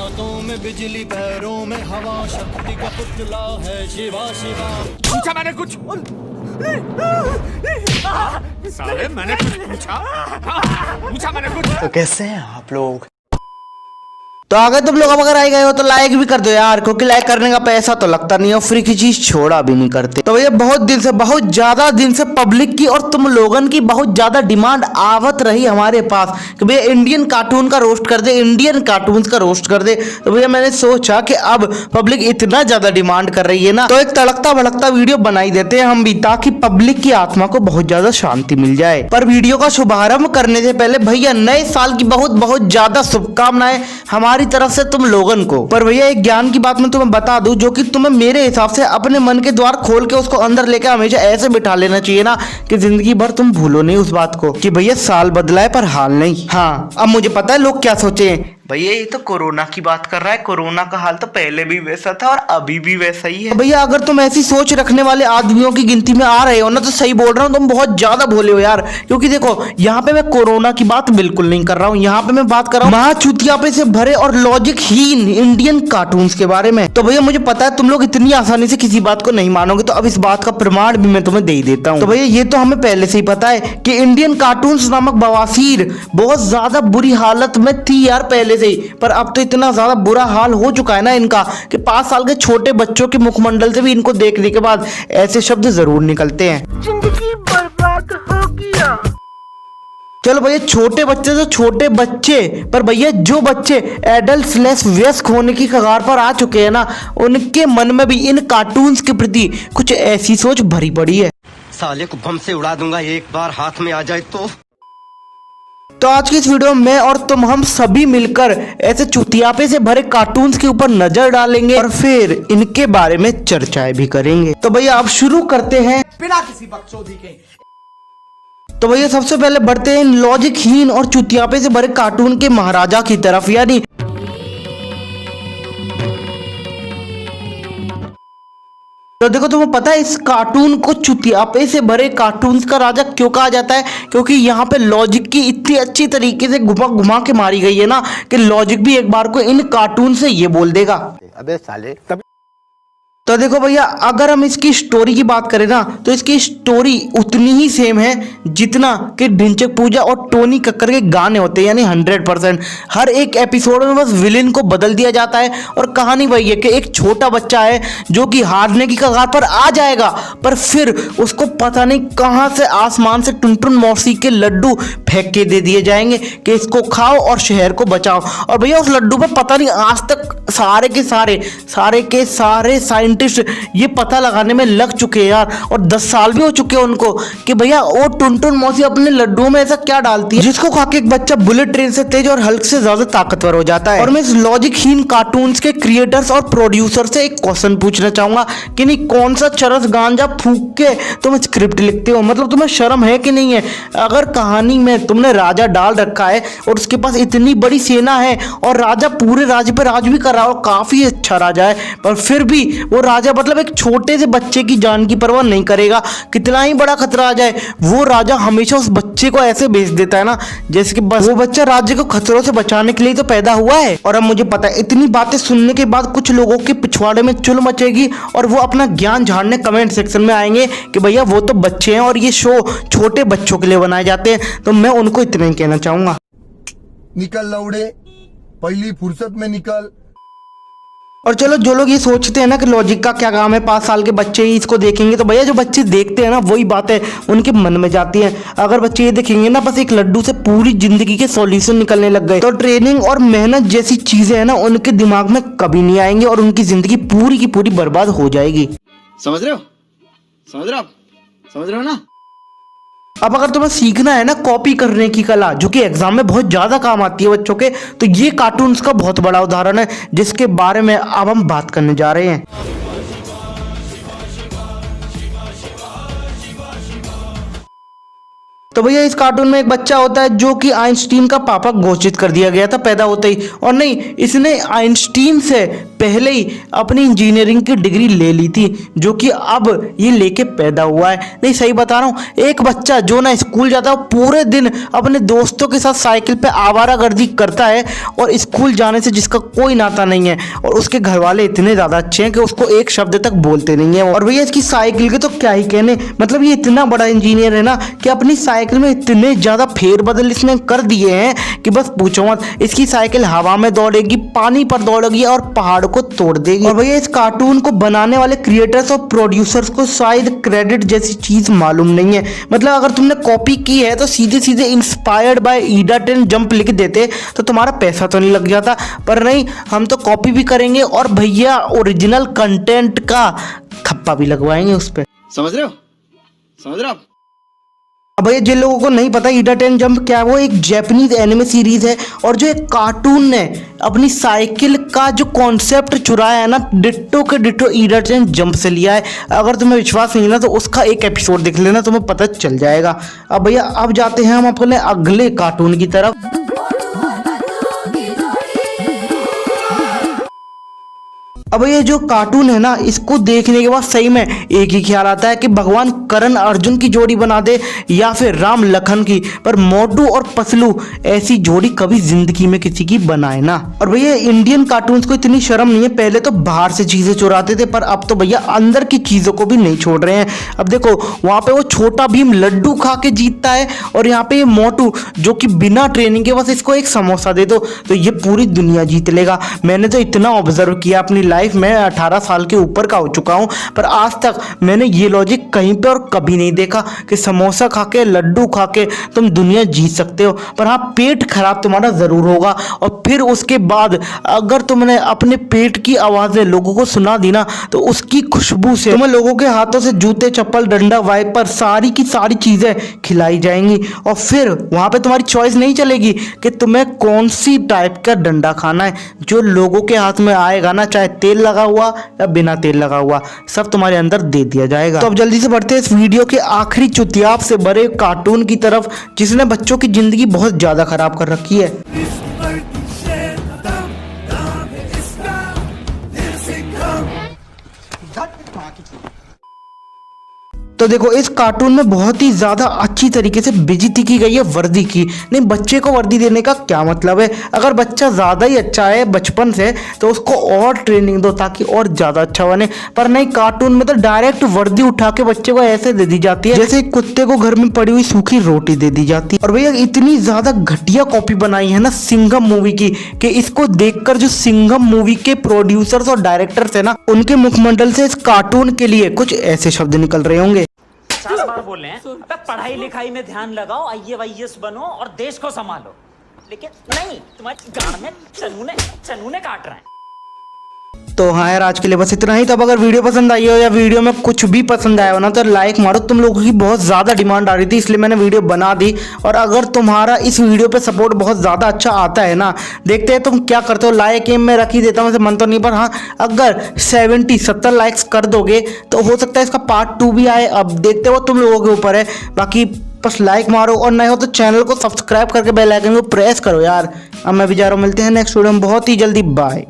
हाथों में बिजली पैरों में हवा शक्ति का पुतला है शिवा शिवा। पूछा मैंने कुछ? साले मैंने कुछ पूछा? पूछा मैंने कुछ? तो कैसे हैं आप लोग? तो अगर तुम लोग अगर आए गए हो तो लाइक भी कर दो यार, क्योंकि लाइक करने का पैसा तो लगता नहीं है, फ्री की चीज छोड़ा भी नहीं करते। तो भैया बहुत ज्यादा दिन से पब्लिक की और तुम लोगन की बहुत ज्यादा डिमांड आवत रही हमारे पास कि भैया इंडियन कार्टून का रोस्ट कर दे, इंडियन कार्टून का रोस्ट कर दे। तो भैया मैंने सोचा कि अब पब्लिक इतना ज्यादा डिमांड कर रही है ना, तो एक तड़कता भड़कता वीडियो बनाई देते हैं हम भी, ताकि पब्लिक की आत्मा को बहुत ज्यादा शांति मिल जाए। पर वीडियो का शुभारंभ करने से पहले भैया नए साल की बहुत ज्यादा शुभकामनाएं हमारी तरफ से तुम लोगन को। पर भैया एक ज्ञान की बात मैं तुम्हें बता दूं, जो कि तुम्हें मेरे हिसाब से अपने मन के द्वार खोल के उसको अंदर लेकर हमेशा ऐसे बिठा लेना चाहिए ना कि जिंदगी भर तुम भूलो नहीं उस बात को कि भैया साल बदला है पर हाल नहीं। हाँ, अब मुझे पता है लोग क्या सोचे, भैया ये तो कोरोना की बात कर रहा है, कोरोना का हाल तो पहले भी वैसा था और अभी भी वैसा ही है। भैया अगर तुम ऐसी सोच रखने वाले आदमियों की गिनती में आ रहे हो ना, तो सही बोल रहा हूँ, तुम बहुत ज्यादा भोले हो यार। क्योंकि देखो यहाँ पे मैं कोरोना की बात बिल्कुल नहीं कर रहा हूँ, यहाँ पे मैं बात कर रहा हूँ महाचुतियापे से भरे और लॉजिकहीन इंडियन कार्टून्स के बारे में। तो भैया मुझे पता है तुम लोग इतनी आसानी से किसी बात को नहीं मानोगे, तो अब इस बात का प्रमाण भी मैं तुम्हें दे ही देता हूँ। तो भैया ये तो हमें पहले से ही पता है कि इंडियन कार्टून्स नामक बवासीर बहुत ज्यादा बुरी हालत में थी यार पहले से ही। पर अब तो इतना ज्यादा बुरा हाल हो चुका है ना इनका कि 5 साल के छोटे बच्चों के मुखमंडल से भी इनको देखने के बाद ऐसे शब्द जरूर निकलते हैं, जिंदगी बर्बाद हो गया। चलो भैया छोटे बच्चे तो छोटे बच्चे, पर भैया जो बच्चे एडल्ट / वयस्क होने की कगार पर आ चुके हैं ना, उनके मन में भी इन कार्टून्स के प्रति कुछ ऐसी सोच भरी पड़ी है। साले को बम से उड़ा दूंगा एक बार हाथ में आ जाए तो आज की इस वीडियो में और तुम हम सभी मिलकर ऐसे चुतियापे से भरे कार्टून्स के ऊपर नजर डालेंगे और फिर इनके बारे में चर्चाएं भी करेंगे। तो भैया अब शुरू करते हैं बिना किसी बकचोदी के। तो भैया सबसे पहले बढ़ते हैं लॉजिकहीन और चुतियापे से भरे कार्टून के महाराजा की तरफ, यानी तो देखो तुम्हें पता है इस कार्टून को चुतियापे से भरे कार्टून्स का राजा क्यों कहा जाता है? क्योंकि यहाँ पे लॉजिक की इतनी अच्छी तरीके से घुमा के मारी गई है ना कि लॉजिक भी एक बार को इन कार्टून से ये बोल देगा, अबे साले। तो देखो भैया अगर हम इसकी स्टोरी की बात करें ना, तो इसकी स्टोरी उतनी ही सेम है जितना कि ढिंचक पूजा और टोनी कक्कर के गाने होते हैं, यानी 100%। हर एक एपिसोड में बस विलेन को बदल दिया जाता है और कहानी वही है कि एक छोटा बच्चा है जो कि हारने की कगार पर आ जाएगा, पर फिर उसको पता नहीं कहां से आसमान से टुनटुन मौसी के लड्डू फेंक के दे दिए जाएंगे कि इसको खाओ और शहर को बचाओ। और भैया उस लड्डू पर पता नहीं आज तक सारे के सारे साइंटिस्ट ये पता लगाने में लग चुके हैं यार, और 10 साल भी हो चुके हैं उनको कि भैया वो टुनटुन मौसी अपने लड्डुओं में ऐसा क्या डालती है जिसको खा के एक बच्चा बुलेट ट्रेन से तेज और हल्क से ज्यादा ताकतवर हो जाता है। और मैं इस लॉजिकहीन कार्टून्स के क्रिएटर्स और प्रोड्यूसर से एक क्वेश्चन पूछना चाहूंगा कि नहीं कौन सा चरस गांजा फूंक के तुम स्क्रिप्ट लिखते हो? मतलब तुम्हें शर्म है कि नहीं है? अगर कहानी में तुमने राजा डाल रखा है और उसके पास इतनी बड़ी सेना है और राजा पूरे राज्य पर राज भी कर रहा है और काफी अच्छा राजा है, पर फिर भी वो राजा मतलब एक छोटे से बच्चे की जान की परवाह नहीं करेगा, कितना ही बड़ा खतरा आ जाए वो राजा हमेशा उस बच्चे को ऐसे भेज देता है ना जैसे कि बस वो बच्चा राज्य को खतरों से बचाने के लिए तो पैदा हुआ है। और अब मुझे पता है इतनी बातें सुनने के बाद कुछ लोगों के पिछवाड़े में चुल मचेगी और वो अपना ज्ञान झाड़ने कमेंट सेक्शन में आएंगे कि भैया वो तो बच्चे हैं और ये शो छोटे बच्चों के लिए बनाए जाते हैं। तो मैं उनको इतना ही कहना चाहूंगा, निकल लौड़े, पहली फुर्सत में निकल। और चलो जो लोग ये सोचते हैं ना कि लॉजिक का क्या काम है, 5 साल के बच्चे ही इसको देखेंगे, तो भैया जो बच्चे देखते हैं ना वही बातें उनके मन में जाती हैं। अगर बच्चे ये देखेंगे ना बस एक लड्डू से पूरी जिंदगी के सॉल्यूशन निकलने लग गए, तो ट्रेनिंग और मेहनत जैसी चीजें है ना उनके दिमाग में कभी नहीं आएंगी और उनकी जिंदगी पूरी की पूरी बर्बाद हो जाएगी। समझ रहे हो ना? अब अगर तुम्हें सीखना है ना कॉपी करने की कला, जो कि एग्जाम में बहुत ज्यादा काम आती है बच्चों के, तो ये कार्टून्स का बहुत बड़ा उदाहरण है जिसके बारे में अब हम बात करने जा रहे हैं। तो तो भैया इस कार्टून में एक बच्चा होता है जो कि आइंस्टीन का पापा घोषित कर दिया गया था पैदा होते ही। और नहीं, इसने आइंस्टीन से पहले ही अपनी इंजीनियरिंग की डिग्री ले ली थी, जो कि अब ये लेके पैदा हुआ है। नहीं, सही बता रहा हूँ। एक बच्चा जो ना स्कूल जाता है, पूरे दिन अपने दोस्तों के साथ साइकिल पे आवारागर्दी करता है और स्कूल जाने से जिसका कोई नाता नहीं है, और उसके घर वाले इतने ज़्यादा अच्छे हैं कि उसको एक शब्द तक बोलते नहीं है। और भैया इसकी साइकिल के तो क्या ही कहने, मतलब ये इतना बड़ा इंजीनियर है ना कि अपनी साइकिल में इतने ज़्यादा फेरबदल इसने कर दिए हैं कि बस पूछो मत। इसकी साइकिल हवा में दौड़ेगी, पानी पर दौड़ेगी और पहाड़ को तोड़ देगी। और भैया इस कार्टून को बनाने वाले क्रिएटर्स और प्रोड्यूसर्स को शायद क्रेडिट जैसी चीज मालूम नहीं है। मतलब अगर तुमने कॉपी की है तो सीधे सीधे इंस्पायर्ड बाय ईडा टेन जंप लिख देते तो तुम्हारा पैसा तो नहीं लग जाता। पर नहीं, हम तो कॉपी भी करेंगे और भैया ओरिजिनल कंटेंट का खप्पा भी लगवाएंगे उस पर। समझ रहे हो? समझ रहे हो? अब भैया जिन लोगों को नहीं पता ईडा टेन जंप क्या है, वो एक जापानीज एनिमे सीरीज है। और जो एक कार्टून ने अपनी साइकिल का जो कॉन्सेप्ट चुराया है ना, डिट्टो के डिट्टो ईडा टेन जंप से लिया है। अगर तुम्हें विश्वास नहीं ना तो उसका एक एपिसोड देख लेना, तुम्हें पता चल जाएगा। अब भैया अब जाते हैं हम अपने अगले कार्टून की तरफ। अब ये जो कार्टून है ना, इसको देखने के बाद सही में एक ही ख्याल आता है कि भगवान करण अर्जुन की जोड़ी बना दे या फिर राम लखन की, पर मोटू और पसलू ऐसी जोड़ी कभी जिंदगी में किसी की बनाए ना। और भैया इंडियन कार्टून्स को इतनी शर्म नहीं है, पहले तो बाहर से चीजें चुराते थे, पर अब तो भैया अंदर की चीजों को भी नहीं छोड़ रहे हैं। अब देखो वहां पे वो छोटा भीम लड्डू खा के जीतता है, और यहाँ पे ये मोटू जो कि बिना ट्रेनिंग के बस इसको एक समोसा दे दो तो ये पूरी दुनिया जीत लेगा। मैंने तो इतना ऑब्जर्व किया अपनी लाइफ में, 18 साल के ऊपर का हो चुका हूं, पर आज तक मैंने ये लॉजिक कहीं पे और कभी नहीं देखा कि समोसा खा के लड्डू खा के तुम दुनिया जीत सकते हो। पर हाँ, पेट खराब तुम्हारा जरूर होगा, और फिर उसके बाद अगर तुमने अपने पेट की आवाजें लोगों को सुना दी ना तो उसकी खुशबू से तुम्हें लोगों के हाथों से जूते, चप्पल, डंडा, वाइपर सारी की सारी चीजें खिलाई जाएंगी। और फिर वहां पे तुम्हारी चॉइस नहीं चलेगी कि तुम्हें कौन सी टाइप का डंडा खाना है। जो लोगों के हाथ में आएगा ना, चाहे तेल लगा हुआ या बिना तेल लगा हुआ, सब तुम्हारे अंदर दे दिया जाएगा। तो अब जल्दी से बढ़ते हैं इस वीडियो के आखिरी चुतियाब से भरे कार्टून की तरफ, जिसने बच्चों की जिंदगी बहुत ज्यादा खराब कर रखी है। तो देखो इस कार्टून में बहुत ही ज्यादा अच्छी तरीके से बेइज्जती की गई है वर्दी की। नहीं, बच्चे को वर्दी देने का क्या मतलब है? अगर बच्चा ज्यादा ही अच्छा है बचपन से तो उसको और ट्रेनिंग दो ताकि और ज्यादा अच्छा बने। पर नहीं, कार्टून में तो डायरेक्ट वर्दी उठा के बच्चे को ऐसे दे दी जाती है जैसे कुत्ते को घर में पड़ी हुई सूखी रोटी दे दी जाती है। और भैया इतनी ज्यादा घटिया कॉपी बनाई है ना सिंघम मूवी की, कि इसको देखकर जो सिंघम मूवी के प्रोड्यूसर्स और डायरेक्टर्स है ना, उनके मुखमंडल से इस कार्टून के लिए कुछ ऐसे शब्द निकल रहे होंगे। 50 बार बोल रहे हैं, अबे पढ़ाई लिखाई में ध्यान लगाओ, IAS बनो और देश को संभालो। लेकिन नहीं, तुम्हारी गांड में चनूने काट रहे हैं। तो हाँ यार, आज के लिए बस इतना ही। तो अब अगर वीडियो पसंद आई हो या वीडियो में कुछ भी पसंद आया हो ना तो लाइक मारो। तुम लोगों की बहुत ज़्यादा डिमांड आ रही थी इसलिए मैंने वीडियो बना दी। और अगर तुम्हारा इस वीडियो पे सपोर्ट बहुत ज़्यादा अच्छा आता है ना, देखते हैं तुम क्या करते हो। लाइक एम में रख ही देता हूँ, वैसे मन तो नहीं, पर हाँ अगर 70 लाइक्स कर दोगे तो हो सकता है इसका पार्ट 2 भी आए। अब देखते हो, तुम लोगों के ऊपर है। बाकी बस लाइक मारो, और नए हो तो चैनल को सब्सक्राइब करके बेल आइकन को प्रेस करो यार। अब मैं भी जा रहा हूँ, मिलते हैं नेक्स्ट वीडियो में बहुत ही जल्दी। बाय।